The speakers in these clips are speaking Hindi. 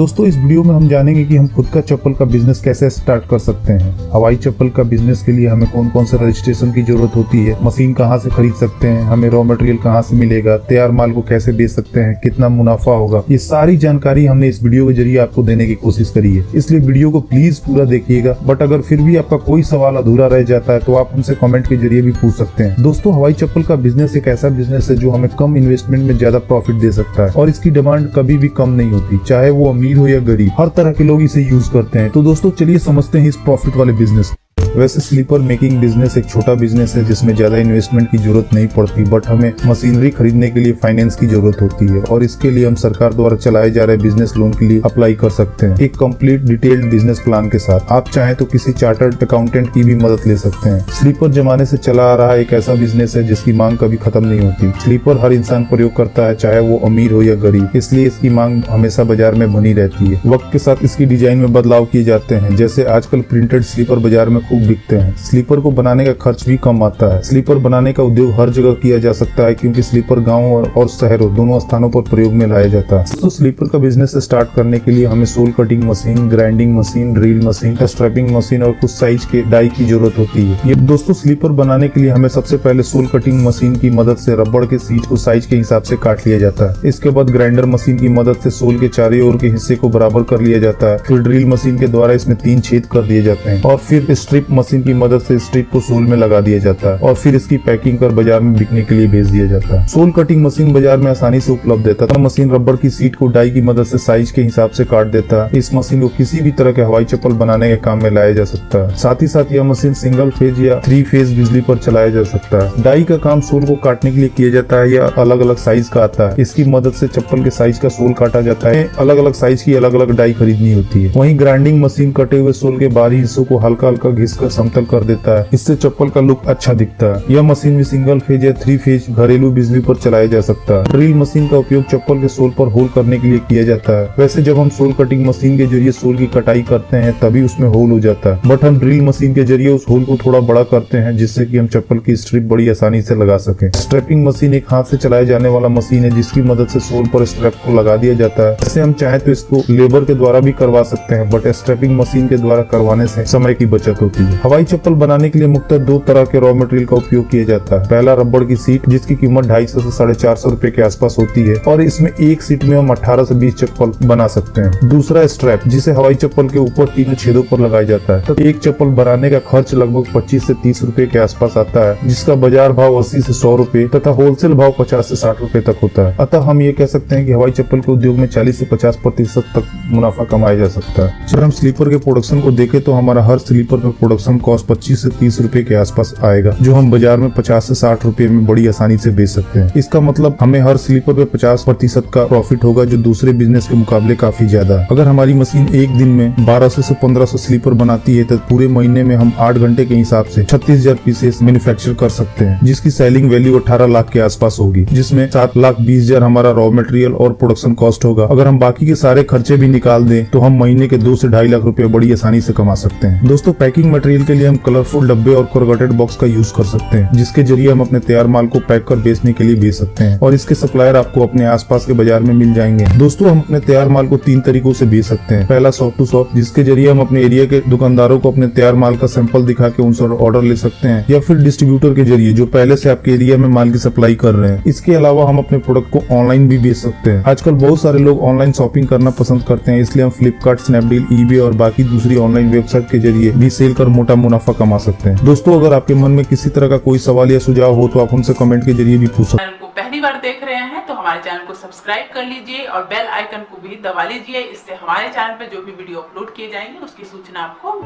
दोस्तों इस वीडियो में हम जानेंगे कि हम खुद का चप्पल का बिजनेस कैसे स्टार्ट कर सकते हैं। हवाई चप्पल का बिजनेस के लिए हमें कौन कौन से रजिस्ट्रेशन की जरूरत होती है, मशीन कहां से खरीद सकते हैं, हमें रॉ मटेरियल कहां से मिलेगा, तैयार माल को कैसे बेच सकते हैं, कितना मुनाफा होगा। ये सारी जानकारी हमने इस वीडियो के जरिए आपको देने की कोशिश करी है, इसलिए वीडियो को प्लीज पूरा देखिएगा। बट अगर फिर भी आपका कोई सवाल अधूरा रह जाता है तो आप हमसे कमेंट के जरिए भी पूछ सकते हैं। दोस्तों हवाई चप्पल का बिजनेस एक ऐसा बिजनेस है जो हमें कम इन्वेस्टमेंट में ज्यादा प्रॉफिट दे सकता है और इसकी डिमांड कभी भी कम नहीं होती, चाहे वो अमीर हो या गरीब, हर तरह के लोग इसे यूज करते हैं। तो दोस्तों चलिए समझते हैं इस प्रॉफिट वाले बिजनेस। वैसे स्लीपर मेकिंग बिजनेस एक छोटा बिजनेस है जिसमें ज्यादा इन्वेस्टमेंट की जरूरत नहीं पड़ती, बट हमें मशीनरी खरीदने के लिए फाइनेंस की जरूरत होती है और इसके लिए हम सरकार द्वारा चलाए जा रहे बिजनेस लोन के लिए अप्लाई कर सकते हैं एक कंप्लीट डिटेल्ड बिजनेस प्लान के साथ। आप चाहें तो किसी चार्टर्ड अकाउंटेंट की भी मदद ले सकते हैं। स्लीपर जमाने से चला आ रहा एक ऐसा बिजनेस है जिसकी मांग कभी खत्म नहीं होती। स्लीपर हर इंसान प्रयोग करता है, चाहे वो अमीर हो या गरीब, इसलिए इसकी मांग हमेशा बाजार में बनी रहती है। वक्त के साथ इसकी डिजाइन में बदलाव किए जाते हैं, जैसे आजकल प्रिंटेड स्लीपर बाजार में खूब बिकते हैं। स्लीपर को बनाने का खर्च भी कम आता है। स्लीपर बनाने का उद्योग हर जगह किया जा सकता है क्योंकि स्लीपर गाँव और शहरों दोनों स्थानों पर प्रयोग में लाया जाता है। तो स्लीपर का बिजनेस स्टार्ट करने के लिए हमें sole cutting machine, grinding machine, drill machine, strapping machine और कुछ साइज के डाई की जरूरत होती है। ये दोस्तों स्लीपर बनाने के लिए हमें सबसे पहले सोल कटिंग मशीन की मदद से रबड़ के सीट को साइज के हिसाब से काट लिया जाता है। इसके बाद ग्राइंडर मशीन की मदद से सोल के चारों ओर के हिस्से को बराबर कर लिया जाता है। फिर ड्रिल मशीन के द्वारा इसमें 3 छेद कर दिए जाते हैं और फिर स्ट्रिप मशीन की मदद से स्ट्रिप को सोल में लगा दिया जाता है और फिर इसकी पैकिंग कर बाजार में बिकने के लिए भेज दिया जाता है। सोल कटिंग मशीन बाजार में आसानी से उपलब्ध है तथा मशीन रबड़ की सीट को डाई की मदद से साइज के हिसाब से काट देता है। इस मशीन को किसी भी तरह के हवाई चप्पल बनाने के काम में लाया जा सकता है। साथ ही साथ यह मशीन सिंगल फेज या 3 फेज बिजली पर चलाया जा सकता है। डाई का काम सोल को काटने के लिए किया जाता है। यह अलग अलग साइज का आता है। इसकी मदद से चप्पल के साइज का सोल काटा जाता है। अलग अलग साइज की अलग अलग डाई खरीदनी होती है। वहीं ग्राइंडिंग मशीन कटे हुए सोल के बाहरी हिस्सों को हल्का हल्का घिसकर समतल कर देता है। इससे चप्पल का लुक अच्छा दिखता है। यह मशीन भी सिंगल फेज या 3 फेज घरेलू बिजली पर चलाया जा सकता है। ड्रिल मशीन का उपयोग चप्पल के सोल पर होल करने के लिए किया जाता है। वैसे जब हम सोल कटिंग मशीन के जरिए सोल की कटाई करते हैं तभी उसमें होल हो जाता है, बट हम ड्रिल मशीन के जरिए उस होल को थोड़ा बड़ा करते हैं जिससे कि हम चप्पल की स्ट्रिप बड़ी आसानी से लगा सकें। स्ट्रैपिंग मशीन एक हाथ से चलाए जाने वाला मशीन है जिसकी मदद से सोल पर स्ट्रैप को लगा दिया जाता है। वैसे हम चाहे तो इसको लेबर के द्वारा भी करवा सकते हैं, बट स्ट्रैपिंग मशीन के द्वारा करवाने से समय की बचत होती है। हवाई चप्पल बनाने के लिए मुख्यतः 2 तरह के रॉ मटेरियल का उपयोग किया जाता है। पहला रबड़ की सीट जिसकी कीमत 250 से 450 रुपए के आसपास होती है और इसमें एक सीट में हम 18 से 20 चप्पल बना सकते हैं। दूसरा स्ट्रैप जिसे हवाई चप्पल के ऊपर 3 छेदों पर लगाया जाता है। तो एक चप्पल बनाने का खर्च लगभग 25 से 30 रुपए के आसपास आता है, जिसका बाजार भाव 80 से 100 रुपए तथा होलसेल भाव 50 से 60 रुपए तक होता है। अतः हम ये कह सकते हैं कि हवाई चप्पल के उद्योग में 40 से 50% तक मुनाफा कमाया जा सकता है। अगर हम स्लीपर के प्रोडक्शन को देखें तो हमारा हर स्लीपर का प्रोडक्शन कॉस्ट 25 से 30 रुपए के आसपास आएगा, जो हम बाजार में 50 से 60 रुपए में बड़ी आसानी से बेच सकते हैं। इसका मतलब हमें हर स्लीपर पे 50% का प्रॉफिट होगा, जो दूसरे बिजनेस के मुकाबले काफी ज्यादा है। अगर हमारी मशीन एक दिन में 1200 से 1500 स्लीपर बनाती है तो पूरे महीने में हम 8 घंटे के हिसाब से 36,000 पीसेस मैन्युफैक्चर कर सकते हैं, जिसकी सेलिंग वैल्यू 18 लाख के आसपास होगी, जिसमें 7,20,000 हमारा रॉ मटेरियल और प्रोडक्शन कॉस्ट होगा। अगर हम बाकी के सारे खर्चे भी निकाल दें तो हम महीने के 2 से 2.5 लाख रुपए बड़ी आसानी से कमा सकते हैं। दोस्तों पैकिंग मटेरियल के लिए हम कलरफुल डब्बे और कोरुगेटेड बॉक्स का यूज कर सकते हैं, जिसके जरिए हम अपने तैयार माल को पैक कर बेचने के लिए बेच सकते हैं और इसके सप्लायर आपको अपने आसपास के बाजार में मिल जाएंगे। दोस्तों हम अपने तैयार माल को 3 तरीकों से बेच सकते हैं। पहला शॉप टू शॉप, जिसके जरिए हम अपने एरिया के दुकानदारों को अपने तैयार माल का सैंपल दिखा के उनसे ऑर्डर ले सकते हैं, या फिर डिस्ट्रीब्यूटर के जरिए जो पहले से आपके एरिया में माल की सप्लाई कर रहे हैं। इसके अलावा हम अपने प्रोडक्ट को ऑनलाइन भी बेच सकते हैं। आजकल बहुत सारे लोग ऑनलाइन शॉपिंग करना पसंद करते हैं, इसलिए हम फ्लिपकार्ट, स्नैपडील, ईबे और बाकी दूसरी ऑनलाइन वेबसाइट के जरिए भी सेल कर मोटा मुनाफा कमा सकते हैं। दोस्तों अगर आपके मन में किसी तरह का कोई सवाल या सुझाव हो तो आप हमसे कमेंट के जरिए भी पूछ सकते हैं। चैनल को पहली बार देख रहे हैं तो हमारे चैनल को सब्सक्राइब कर लीजिए और बेल आइकन को भी दबा लीजिए। इससे हमारे चैनल पे जो भी वीडियो अपलोड किए जाएंगे उसकी सूचना आपको।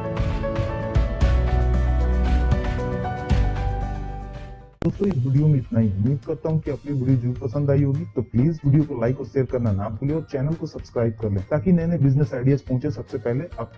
दोस्तों इस वीडियो में इतना ही। उम्मीद करता हूँ कि आपको वीडियो जरूर पसंद आई होगी, तो प्लीज वीडियो को लाइक और शेयर करना ना भूलें और चैनल को सब्सक्राइब कर लें ताकि नए नए बिजनेस आइडियाज पहुंचे सबसे पहले आपके